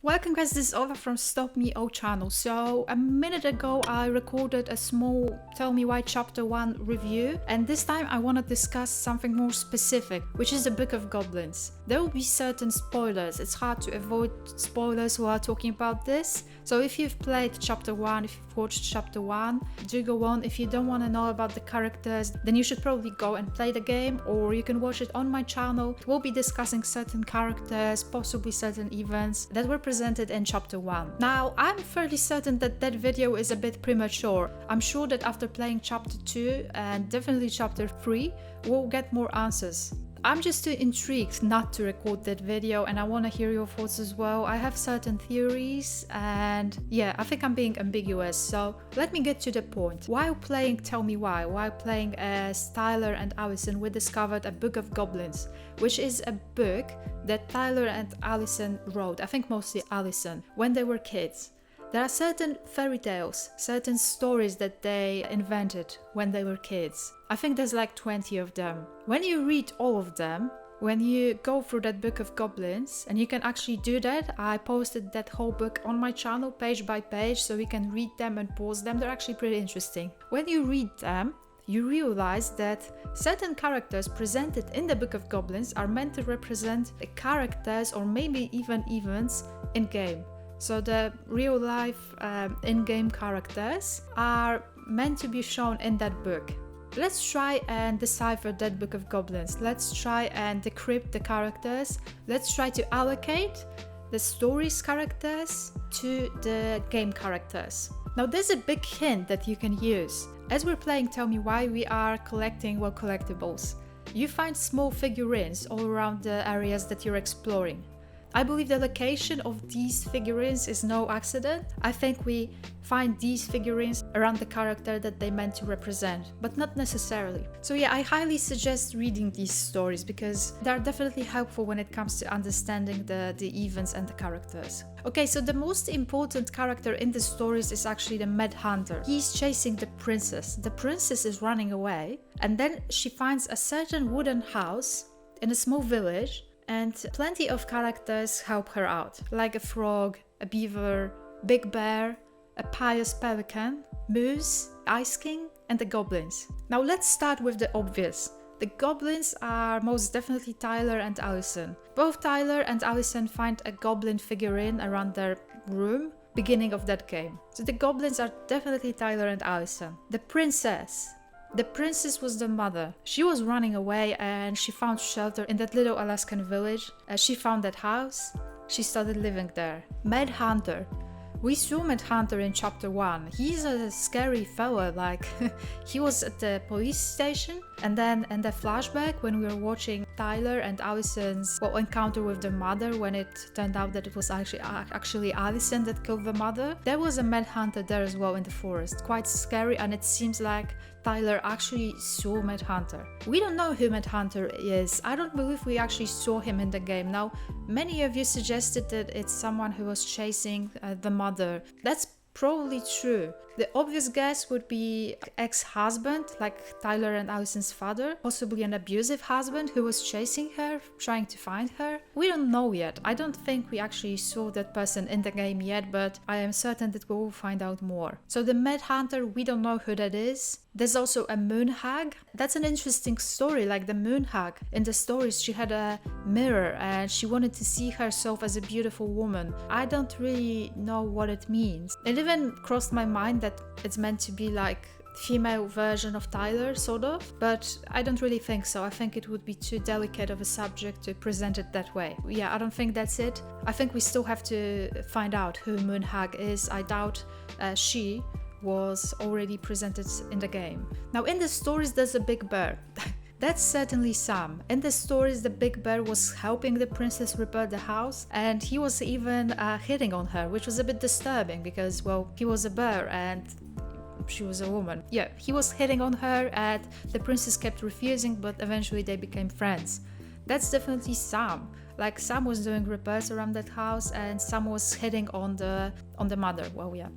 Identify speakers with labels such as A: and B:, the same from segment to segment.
A: Welcome guys, this is Ova from Stop Me O channel. So a minute ago I recorded a small Tell Me Why Chapter 1 review, and this time I want to discuss something more specific, which is the Book of Goblins. There will be certain spoilers. It's hard to avoid spoilers while talking about this. So if you've played Chapter 1, if you've watched Chapter 1, do go on. If you don't want to know about the characters, then you should probably go and play the game, or you can watch it on my channel. We'll be discussing certain characters, possibly certain events that were presented in Chapter 1. Now, I'm fairly certain that that video is a bit premature. I'm sure that after playing Chapter 2 and definitely Chapter 3, we'll get more answers. I'm just too intrigued not to record that video, and I want to hear your thoughts as well. I have certain theories, and yeah, I think I'm being ambiguous, so let me get to the point. While playing Tell Me Why, while playing as Tyler and Allison, we discovered a Book of Goblins, which is a book that Tyler and Allison wrote, I think mostly Allison, when they were kids. There are certain fairy tales, certain stories that they invented when they were kids. I think there's like 20 of them. When you read all of them, when you go through that Book of Goblins, and you can actually do that, I posted that whole book on my channel page by page, so you can read them and pause them. They're actually pretty interesting. When you read them, you realize that certain characters presented in the Book of Goblins are meant to represent characters or maybe even events in-game. So the real life in-game characters are meant to be shown in that book. Let's try and decipher that Book of Goblins. Let's try and decrypt the characters. Let's try to allocate the story's characters to the game characters. Now there's a big hint that you can use. As we're playing Tell Me Why, we are collecting, well, collectibles. You find small figurines all around the areas that you're exploring. I believe the location of these figurines is no accident. I think we find these figurines around the character that they meant to represent, but not necessarily. So yeah, I highly suggest reading these stories because they're definitely helpful when it comes to understanding the events and the characters. Okay, so the most important character in the stories is actually the Mad Hunter. He's chasing the princess. The princess is running away, and then she finds a certain wooden house in a small village, and plenty of characters help her out, like a frog, a beaver, big bear, a pious pelican, moose, ice king, and the goblins. Now let's start with the obvious. The goblins are most definitely Tyler and Allison. Both Tyler and Allison find a goblin figurine around their room beginning of that game. So the goblins are definitely Tyler and Allison. The princess was the mother. She was running away and she found shelter in that little Alaskan village. She found that house. She started living there. Mad Hunter. We saw Mad Hunter in Chapter 1. He's a scary fella, like he was at the police station, and then in the flashback when we were watching Tyler and Allison's encounter with the mother, when it turned out that it was actually Allison that killed the mother, there was a Mad Hunter there as well in the forest. Quite scary, and it seems like Tyler actually saw Mad Hunter. We don't know who Mad Hunter is. I don't believe we actually saw him in the game. Now, many of you suggested that it's someone who was chasing the mother. That's probably true. The obvious guess would be ex-husband, like Tyler and Allison's father, possibly an abusive husband who was chasing her, trying to find her. We don't know yet. I don't think we actually saw that person in the game yet, but I am certain that we will find out more. So the Mad Hunter, we don't know who that is. There's also a moon hag. That's an interesting story, like the moon hag. In the stories, she had a mirror and she wanted to see herself as a beautiful woman. I don't really know what it means. It even crossed my mind that it's meant to be like female version of Tyler, sort of, but I don't really think so. I think it would be too delicate of a subject to present it that way. Yeah, I don't think that's it. I think we still have to find out who Moon Hag is. I doubt she was already presented in the game. Now in the stories there's a big bear. That's certainly Sam. In the stories, the big bear was helping the princess repair the house, and he was even hitting on her, which was a bit disturbing because, well, he was a bear and she was a woman. Yeah, he was hitting on her and the princess kept refusing, but eventually they became friends. That's definitely Sam. Like, Sam was doing repairs around that house and Sam was hitting on the mother. Well, yeah.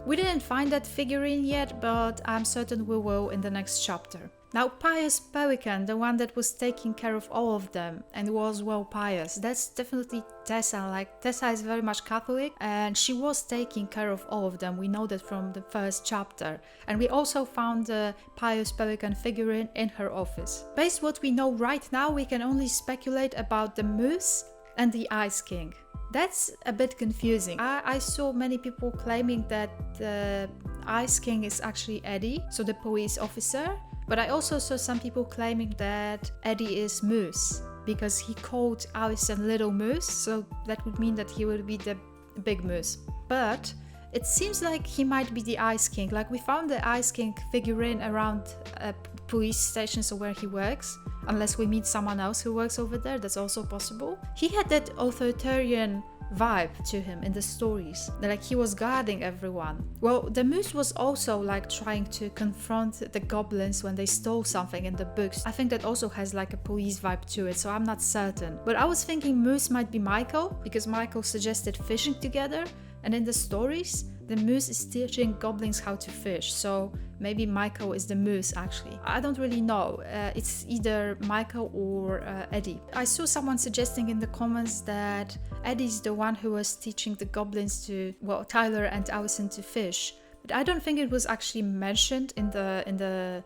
A: We didn't find that figurine yet, but I'm certain we will in the next chapter. Now, Pious Pelican, the one that was taking care of all of them and was well pious, that's definitely Tessa. Like, Tessa is very much Catholic and she was taking care of all of them. We know that from the first chapter. And we also found the Pious Pelican figurine in her office. Based on what we know right now, we can only speculate about the Moose and the Ice King. That's a bit confusing. I saw many people claiming that the Ice King is actually Eddie, so the police officer. But I also saw some people claiming that Eddie is Moose because he called Allison Little Moose, so that would mean that he would be the Big Moose. But it seems like he might be the Ice King. Like, we found the Ice King figurine around a police station, so where he works, unless we meet someone else who works over there, that's also possible. He had that authoritarian vibe to him in the stories, like he was guarding everyone. Well, the Moose was also like trying to confront the goblins when they stole something in the books. I think that also has like a police vibe to it, so I'm not certain. But I was thinking Moose might be Michael, because Michael suggested fishing together, and in the stories the Moose is teaching goblins how to fish, so maybe Michael is the Moose actually. I don't really know. It's either Michael or Eddie. I saw someone suggesting in the comments that Eddie's the one who was teaching the goblins to, well, Tyler and Allison to fish. But I don't think it was actually mentioned in the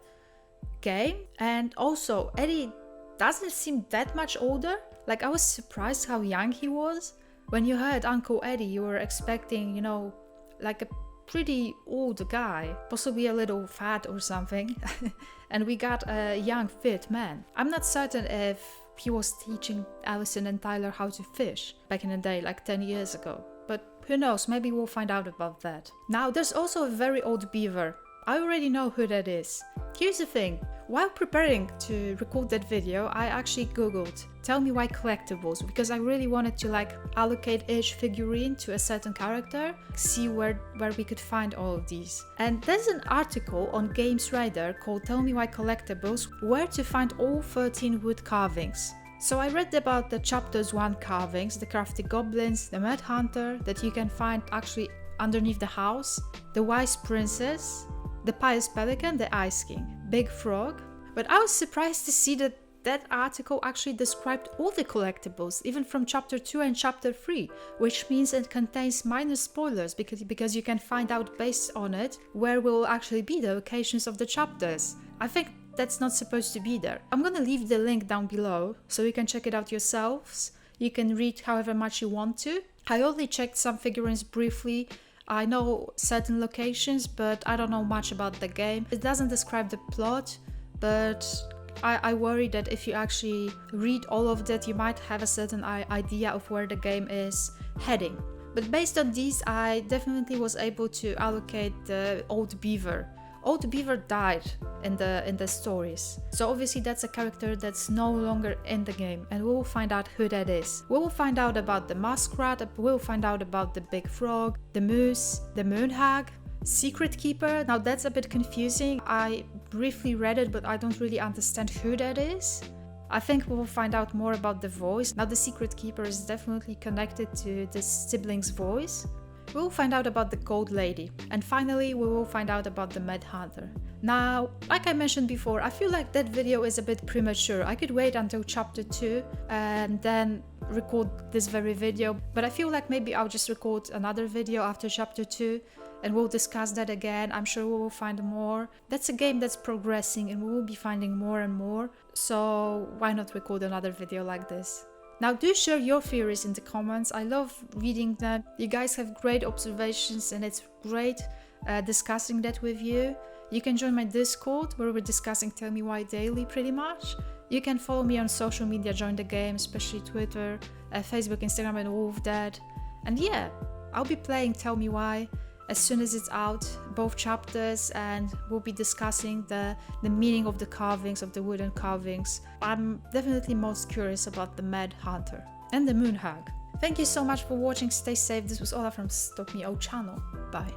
A: game. And also, Eddie doesn't seem that much older. Like, I was surprised how young he was. When you heard Uncle Eddie, you were expecting, you know, like a pretty old guy, possibly a little fat or something. And we got a young fit man. I'm not certain if he was teaching Allison and Tyler how to fish back in the day, like 10 years ago. But who knows, maybe we'll find out about that. Now, there's also a very old Beaver. I already know who that is. Here's the thing, while preparing to record that video, I actually googled Tell Me Why collectibles, because I really wanted to like allocate each figurine to a certain character, see where we could find all of these. And there's an article on Games Radar called Tell Me Why collectibles, where to find all 13 wood carvings. So I read about the chapters 1 carvings, the crafty goblins, the mad hunter that you can find actually underneath the house, the wise princess, the pious pelican, the ice king, big frog. But I was surprised to see that that article actually described all the collectibles, even from chapter 2 and chapter 3, which means it contains minor spoilers because you can find out based on it where will actually be the locations of the chapters. I think that's not supposed to be there. I'm gonna leave the link down below so you can check it out yourselves. You can read however much you want to. I only checked some figurines briefly. I know certain locations, but I don't know much about the game. It doesn't describe the plot, but I worry that if you actually read all of that, you might have a certain idea of where the game is heading. But based on these, I definitely was able to allocate the old Beaver. Old Beaver died in the stories, so obviously that's a character that's no longer in the game, and we will find out who that is. We will find out about the muskrat, we'll find out about the big frog, the moose, the moon hag, secret keeper. Now that's a bit confusing. I briefly read it, but I don't really understand who that is. I think we will find out more about the voice. Now the secret keeper is definitely connected to the sibling's voice. We will find out about the Gold Lady, and finally we will find out about the Mad Hunter. Now, like I mentioned before, I feel like that video is a bit premature. I could wait until chapter 2 and then record this very video, but I feel like maybe I'll just record another video after chapter 2 and we'll discuss that again. I'm sure we will find more. That's a game that's progressing and we will be finding more and more, so why not record another video like this? Now do share your theories in the comments. I love reading them. You guys have great observations and it's great discussing that with you. You can join my Discord where we're discussing Tell Me Why daily pretty much. You can follow me on social media, join the game, especially Twitter, Facebook, Instagram and all of that. And yeah, I'll be playing Tell Me Why as soon as it's out, both chapters, and we'll be discussing the meaning of the carvings, of the wooden carvings. I'm definitely most curious about the Mad Hunter and the Moon Hag. Thank you so much for watching, stay safe. This was Ola from Stop Me O channel. Bye.